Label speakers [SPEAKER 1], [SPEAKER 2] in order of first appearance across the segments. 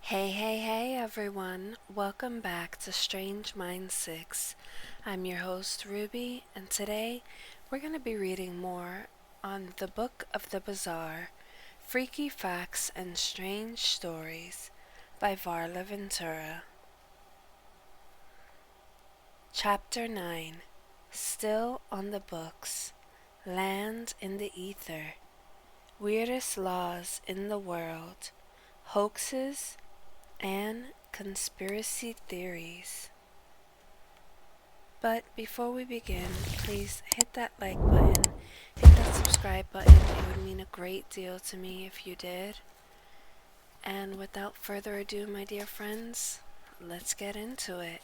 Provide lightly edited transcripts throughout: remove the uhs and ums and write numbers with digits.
[SPEAKER 1] Hey everyone. Welcome back to Strange Mind 6. I'm your host Ruby, and today we're going to be reading more on the Book of the Bizarre, Freaky Facts and Strange Stories by Varla Ventura. Chapter 9, Still on the Books, Land in the Ether, Weirdest Laws in the World, Hoaxes, and Conspiracy Theories. But before we begin, please hit that like button, hit that subscribe button. It would mean a great deal to me if you did. And without further ado, my dear friends, let's get into it.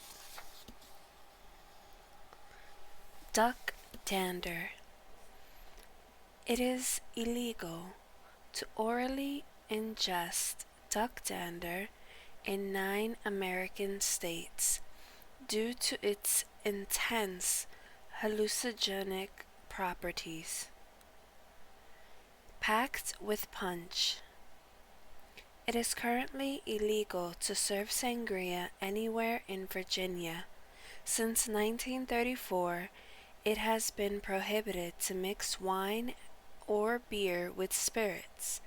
[SPEAKER 1] Duck dander. It is illegal to orally ingest duck dander in 9 American states due to its intense hallucinogenic properties. Packed with punch. It is currently illegal to serve sangria anywhere in Virginia. Since 1934, it has been prohibited to mix wine or beer with spirits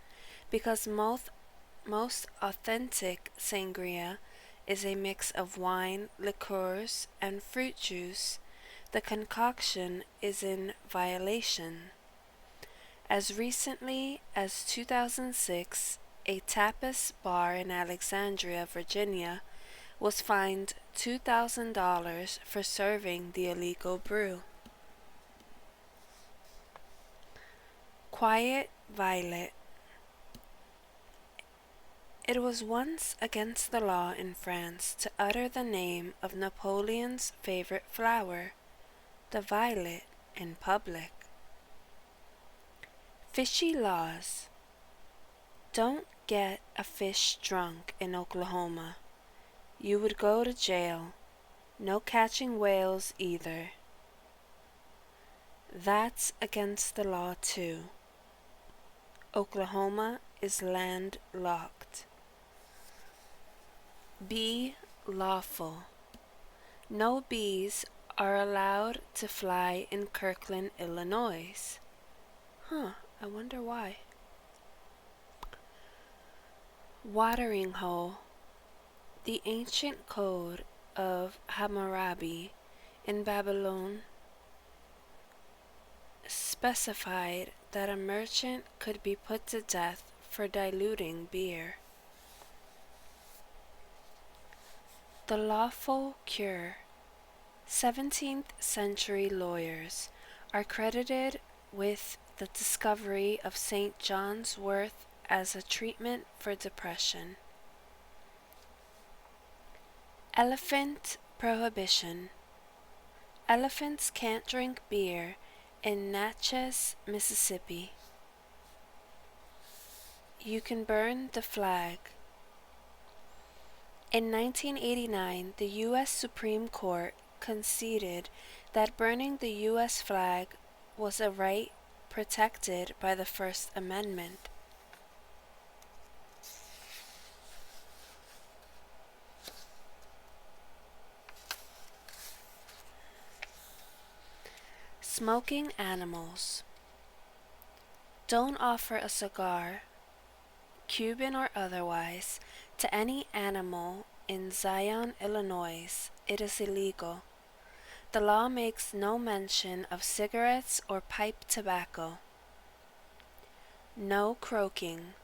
[SPEAKER 1] because most authentic sangria is a mix of wine, liqueurs, and fruit juice. The concoction is in violation. As recently as 2006, a tapas bar in Alexandria, Virginia, was fined $2,000 for serving the illegal brew. Quiet Violet. It was once against the law in France to utter the name of Napoleon's favorite flower, the violet, in public. Fishy laws. Don't get a fish drunk in Oklahoma. You would go to jail. No catching whales either. That's against the law too. Oklahoma is landlocked. Bee lawful. No bees are allowed to fly in Kirkland, Illinois. I wonder why. Watering hole. The ancient code of Hammurabi in Babylon specified that a merchant could be put to death for diluting beer. The lawful cure. 17th century lawyers are credited with the discovery of St. John's wort as a treatment for depression. Elephant prohibition. Elephants can't drink beer in Natchez, Mississippi. You can burn the flag. In 1989, the U.S. Supreme Court conceded that burning the U.S. flag was a right protected by the First Amendment. Smoking animals. Don't offer a cigar, Cuban or otherwise, to any animal in Zion, Illinois. It is illegal. The law makes no mention of cigarettes or pipe tobacco. No croaking.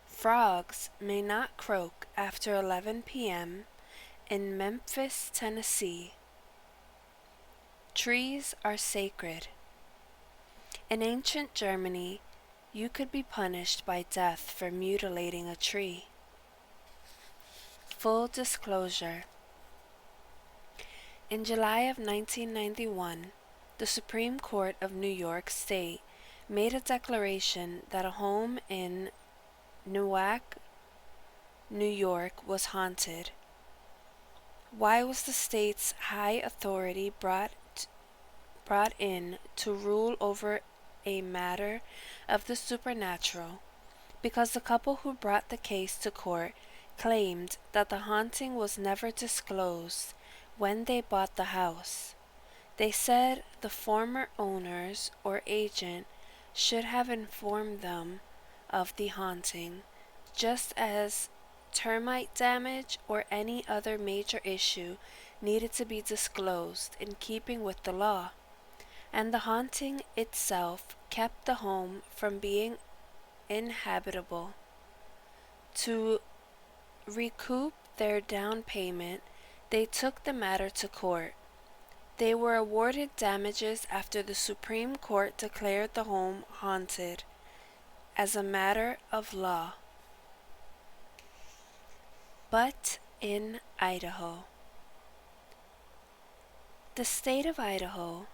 [SPEAKER 1] Frogs may not croak after 11 p.m. in Memphis, Tennessee. Trees are sacred. In ancient Germany, you could be punished by death for mutilating a tree. Full disclosure. In July of 1991, the Supreme Court of New York State made a declaration that a home in Newark, New York was haunted. Why was the state's high authority brought in to rule over a matter of the supernatural? Because the couple who brought the case to court claimed that the haunting was never disclosed when they bought the house. They said the former owners or agent should have informed them of the haunting, just as termite damage or any other major issue needed to be disclosed in keeping with the law, and the haunting itself kept the home from being inhabitable. To recoup their down payment, they took the matter to court. They were awarded damages after the Supreme Court declared the home haunted as a matter of law. But in Idaho, the state of Idaho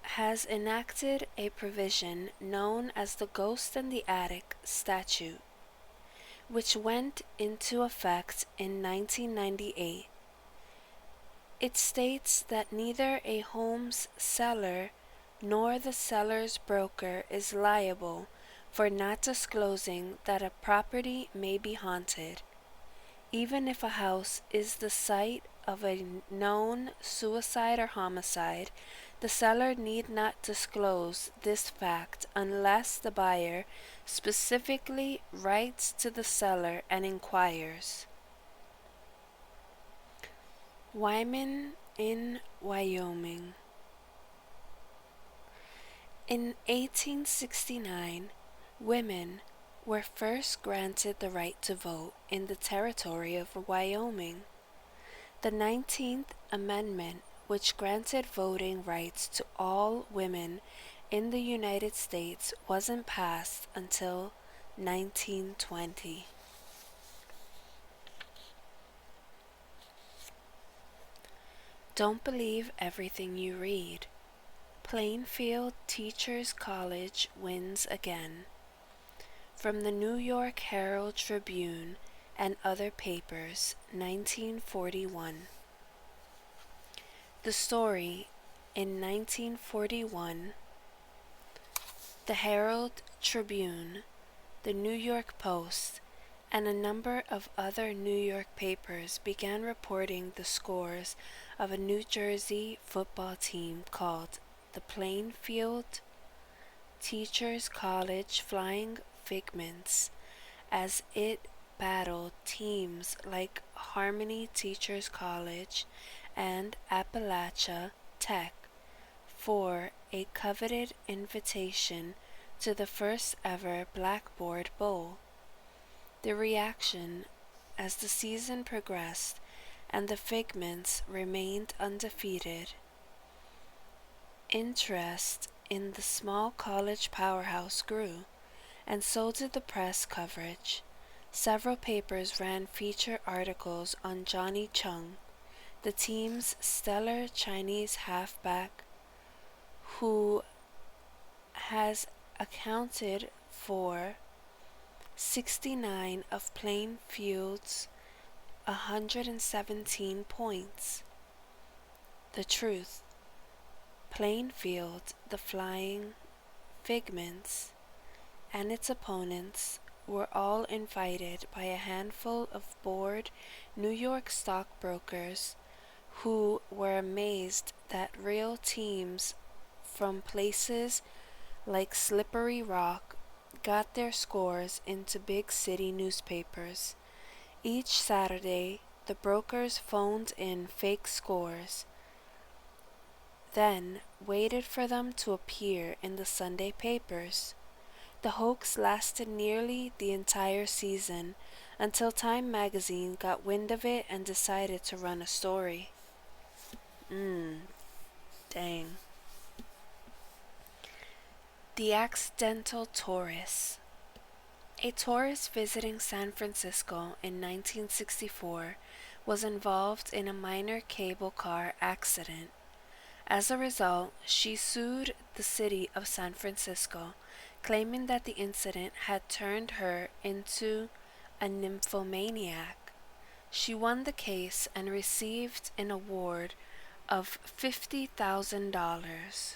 [SPEAKER 1] has enacted a provision known as the Ghost in the Attic statute, which went into effect in 1998. It states that neither a home's seller nor the seller's broker is liable for not disclosing that a property may be haunted. Even if a house is the site of a known suicide or homicide, the seller need not disclose this fact unless the buyer specifically writes to the seller and inquires. Wyman in Wyoming. In 1869, women were first granted the right to vote in the territory of Wyoming. The 19th Amendment, which granted voting rights to all women in the United States, wasn't passed until 1920. Don't believe everything you read. Plainfield Teachers College wins again. From the New York Herald Tribune and Other Papers, 1941. The story in 1941, the Herald Tribune, the New York Post, and a number of other New York papers began reporting the scores of a New Jersey football team called the Plainfield Teachers College Flying Figments as it battled teams like Harmony Teachers College and Appalachia Tech for a coveted invitation to the first ever Blackboard Bowl. The reaction as the season progressed and the Figments remained undefeated. Interest in the small college powerhouse grew, and so did the press coverage. Several papers ran feature articles on Johnny Chung, the team's stellar Chinese halfback who has accounted for 69 of Plainfield's 117 points. The truth. Plainfield, the Flying Figments, and its opponents were all invited by a handful of bored New York stockbrokers who were amazed that real teams from places like Slippery Rock got their scores into big city newspapers. Each Saturday, the brokers phoned in fake scores, then waited for them to appear in the Sunday papers. The hoax lasted nearly the entire season until Time magazine got wind of it and decided to run a story. Dang. The Accidental Tourist. A tourist visiting San Francisco in 1964 was involved in a minor cable car accident. As a result, she sued the city of San Francisco, claiming that the incident had turned her into a nymphomaniac. She won the case and received an award of $50,000.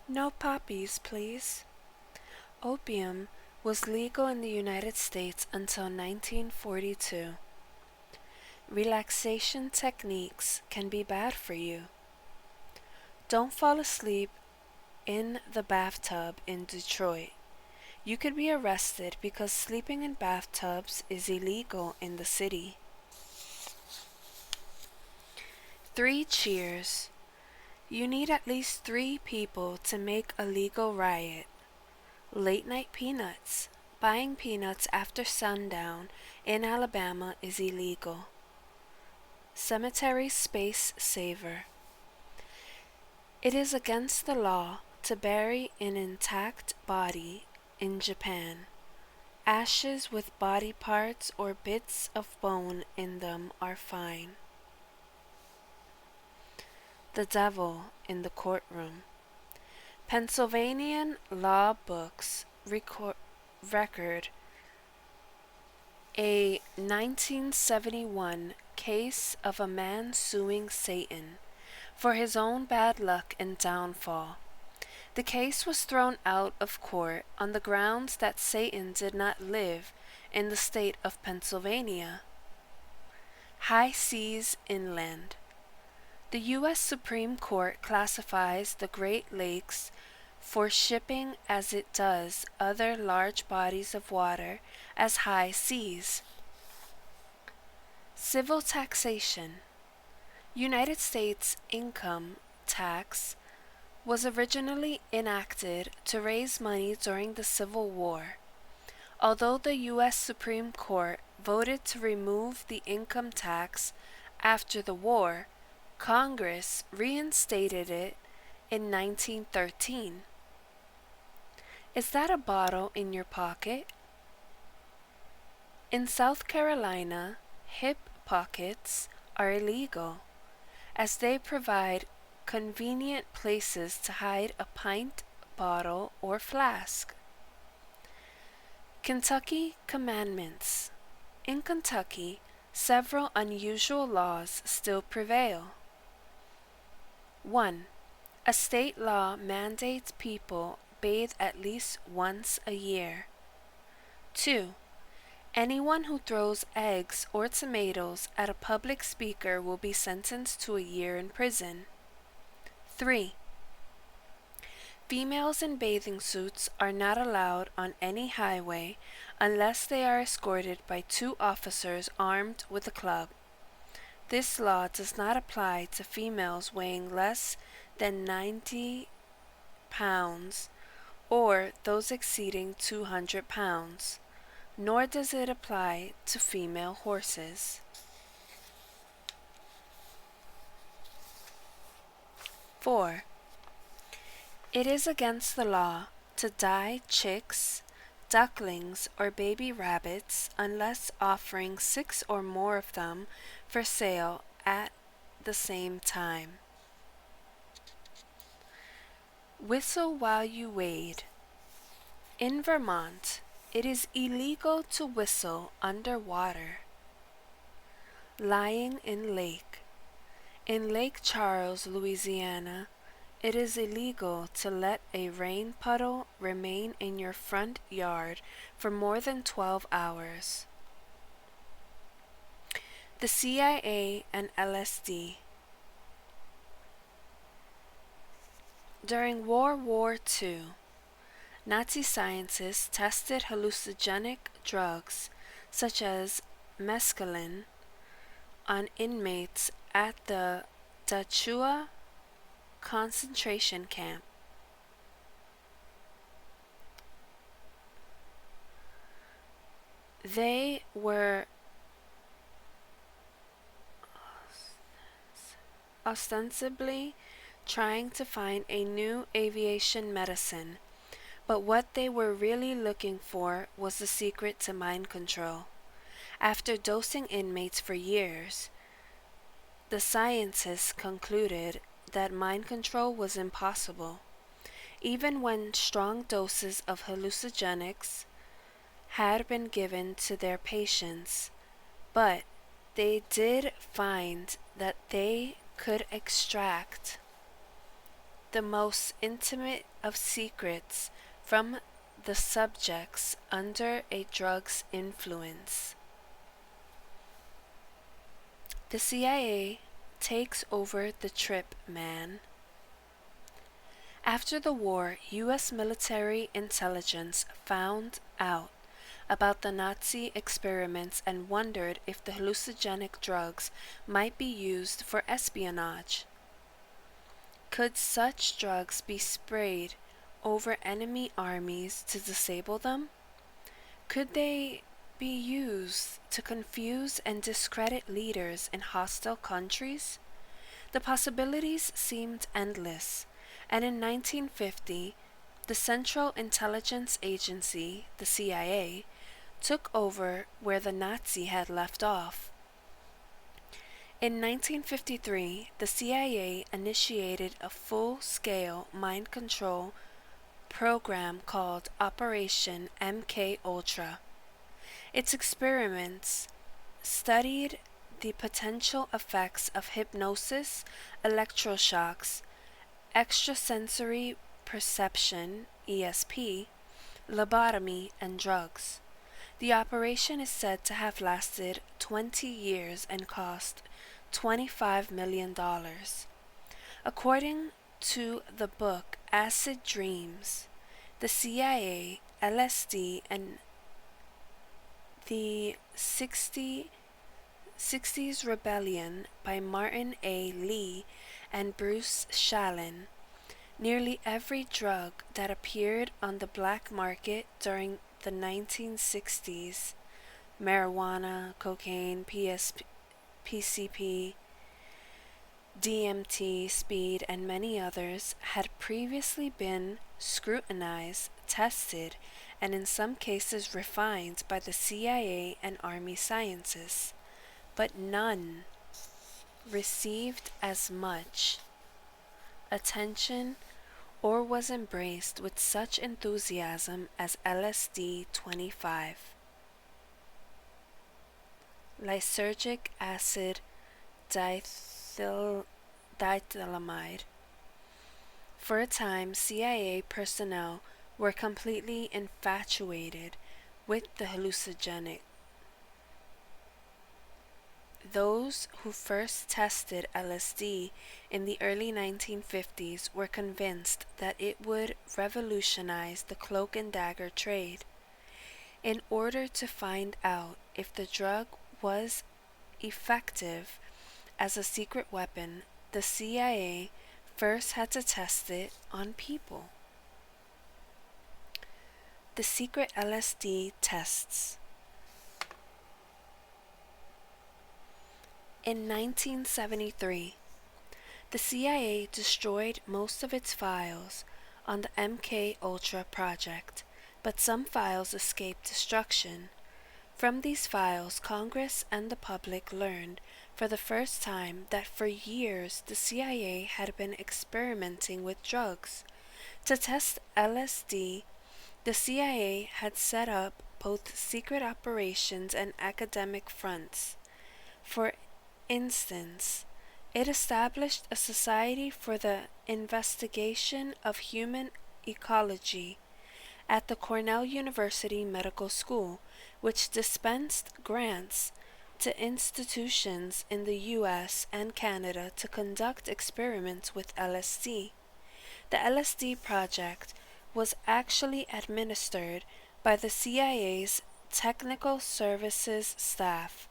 [SPEAKER 1] No poppies, please. Opium was legal in the United States until 1942. Relaxation techniques can be bad for you. Don't fall asleep in the bathtub in Detroit. You could be arrested because sleeping in bathtubs is illegal in the city. 3 cheers. You need at least 3 people to make a legal riot. Late night peanuts. Buying peanuts after sundown in Alabama is illegal. Cemetery space saver. It is against the law to bury an intact body in Japan. Ashes with body parts or bits of bone in them are fine. The devil in the courtroom. Pennsylvania law books record a 1971 case of a man suing Satan for his own bad luck and downfall. The case was thrown out of court on the grounds that Satan did not live in the state of Pennsylvania. High seas inland. The U.S. Supreme Court classifies the Great Lakes for shipping as it does other large bodies of water as high seas. Civil taxation. United States income tax was originally enacted to raise money during the Civil War. Although the U.S. Supreme Court voted to remove the income tax after the war, Congress reinstated it in 1913. Is that a bottle in your pocket? In South Carolina, hip pockets are illegal, as they provide convenient places to hide a pint, bottle, or flask. Kentucky commandments. In Kentucky, several unusual laws still prevail. 1. A state law mandates people bathe at least once a year. 2. Anyone who throws eggs or tomatoes at a public speaker will be sentenced to a year in prison. 3. Females in bathing suits are not allowed on any highway unless they are escorted by 2 officers armed with a club. This law does not apply to females weighing less than 90 pounds or those exceeding 200 pounds, nor does it apply to female horses. 4. It is against the law to dye chicks, ducklings, or baby rabbits unless offering 6 or more of them for sale at the same time. Whistle while you wade. In Vermont, it is illegal to whistle underwater. Lying in lake. In Lake Charles, Louisiana, it is illegal to let a rain puddle remain in your front yard for more than 12 hours. The CIA and LSD. During World War II, Nazi scientists tested hallucinogenic drugs such as mescaline on inmates at the Dachau concentration camp. They were ostensibly trying to find a new aviation medicine, but what they were really looking for was the secret to mind control. After dosing inmates for years, the scientists concluded that mind control was impossible. Even when strong doses of hallucinogenics had been given to their patients, but they did find that they could extract the most intimate of secrets from the subjects under a drug's influence. The CIA takes over the Trip Man. After the war, U.S. military intelligence found out about the Nazi experiments and wondered if the hallucinogenic drugs might be used for espionage. Could such drugs be sprayed over enemy armies to disable them? Could they be used to confuse and discredit leaders in hostile countries? The possibilities seemed endless, and in 1950, the Central Intelligence Agency, the CIA, took over where the Nazi had left off. In 1953, the CIA initiated a full-scale mind control program called Operation MKUltra. Its experiments studied the potential effects of hypnosis, electroshocks, extrasensory perception, ESP, lobotomy, and drugs. The operation is said to have lasted 20 years and cost $25 million. According to the book Acid Dreams, the CIA, LSD, and the 60s Rebellion by Martin A. Lee and Bruce Shallon, nearly every drug that appeared on the black market during the 1960s, marijuana, cocaine, PCP, DMT, speed, and many others, had previously been scrutinized, tested, and in some cases refined by the CIA and Army scientists, but none received as much attention or was embraced with such enthusiasm as LSD-25. Lysergic acid diethylamide. For a time, CIA personnel were completely infatuated with the hallucinogenic. Those who first tested LSD in the early 1950s were convinced that it would revolutionize the cloak and dagger trade. In order to find out if the drug was effective as a secret weapon, the CIA first had to test it on people. The secret LSD tests. In 1973, the CIA destroyed most of its files on the MKUltra project, but some files escaped destruction. From these files, Congress and the public learned for the first time that for years the CIA had been experimenting with drugs. To test LSD, the CIA had set up both secret operations and academic fronts. For instance, it established a Society for the Investigation of Human Ecology at the Cornell University Medical School, which dispensed grants to institutions in the U.S. and Canada to conduct experiments with LSD. The LSD project was actually administered by the CIA's Technical Services staff.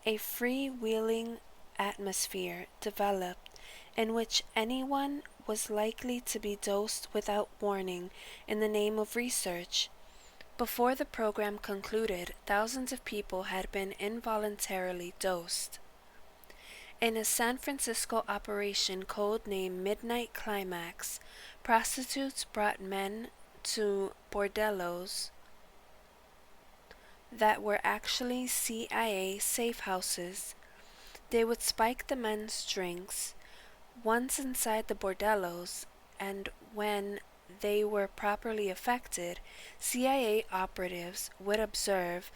[SPEAKER 1] A freewheeling atmosphere developed in which anyone was likely to be dosed without warning in the name of research. Before the program concluded, thousands of people had been involuntarily dosed. In a San Francisco operation codenamed Midnight Climax, prostitutes brought men to bordellos that were actually CIA safe houses. They would spike the men's drinks once inside the bordellos, and when they were properly affected, CIA operatives would observe,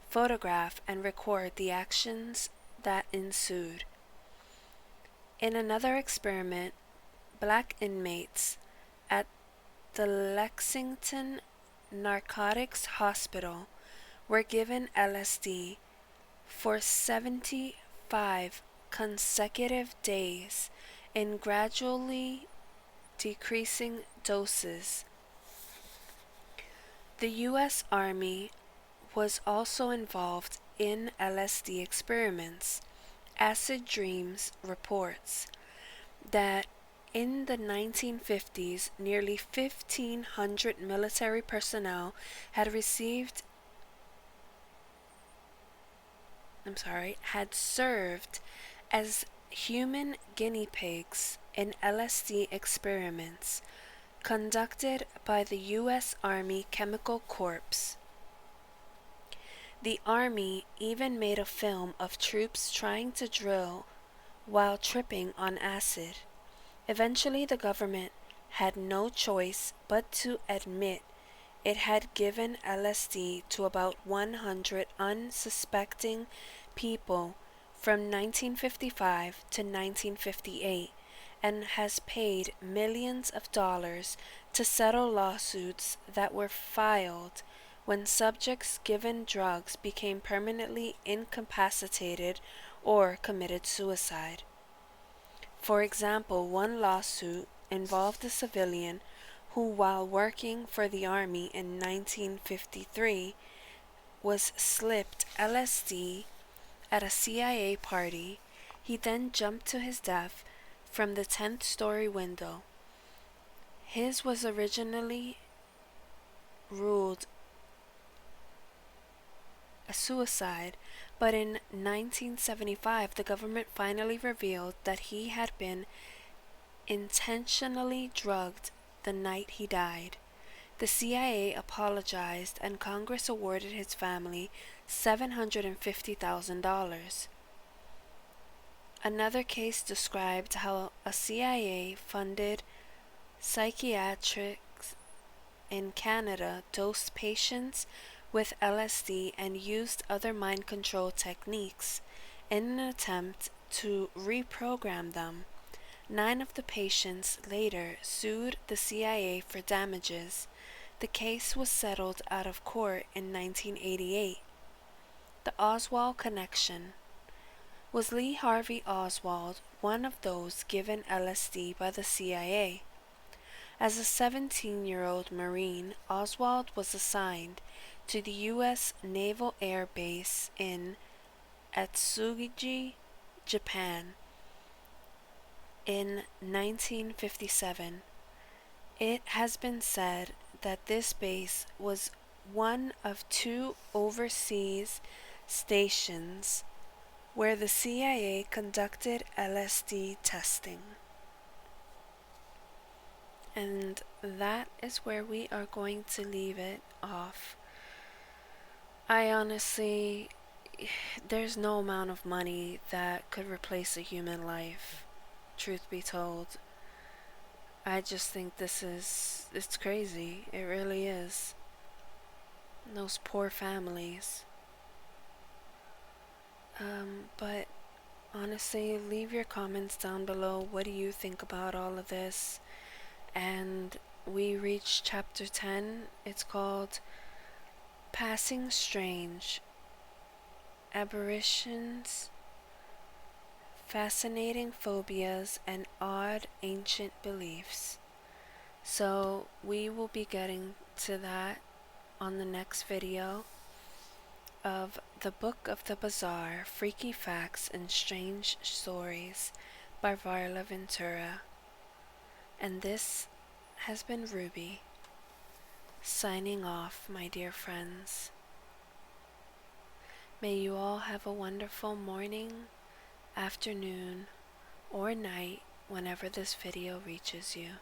[SPEAKER 1] photograph, and record the actions that ensued. In another experiment, black inmates at the Lexington Narcotics Hospital were given LSD for 75 consecutive days in gradually decreasing doses. The U.S. Army was also involved in LSD experiments. Acid Dreams reports that in the 1950s, nearly 1,500 military personnel had served as human guinea pigs in LSD experiments conducted by the U.S. Army Chemical Corps. The Army even made a film of troops trying to drill while tripping on acid. Eventually, the government had no choice but to admit it had given LSD to about 100 unsuspecting people from 1955 to 1958 and has paid millions of dollars to settle lawsuits that were filed when subjects given drugs became permanently incapacitated or committed suicide. For example, one lawsuit involved a civilian who, while working for the Army in 1953, was slipped LSD at a CIA party. He then jumped to his death from the 10th story window. His was originally ruled a suicide, but in 1975 the government finally revealed that he had been intentionally drugged the night he died. The CIA apologized and Congress awarded his family $750,000. Another case described how a CIA-funded psychiatrics in Canada dosed patients with LSD and used other mind control techniques in an attempt to reprogram them. 9 of the patients later sued the CIA for damages. The case was settled out of court in 1988. The Oswald Connection. Was Lee Harvey Oswald one of those given LSD by the CIA? As a 17-year-old Marine, Oswald was assigned to the U.S. Naval Air Base in Atsugi, Japan, in 1957. It has been said that this base was one of 2 overseas stations where the CIA conducted LSD testing. And that is where we are going to leave it off. I honestly, there's no amount of money that could replace a human life, truth be told. I just think it's crazy. It really is. Those poor families. But honestly, leave your comments down below. What do you think about all of this? And we reached chapter 10. It's called Passing Strange. Aberrations, Fascinating Phobias, and Odd Ancient Beliefs. So we will be getting to that on the next video of The Book of the Bizarre, Freaky Facts and Strange Stories by Varla Ventura. And this has been Ruby, signing off, my dear friends. May you all have a wonderful morning, afternoon, or night whenever this video reaches you.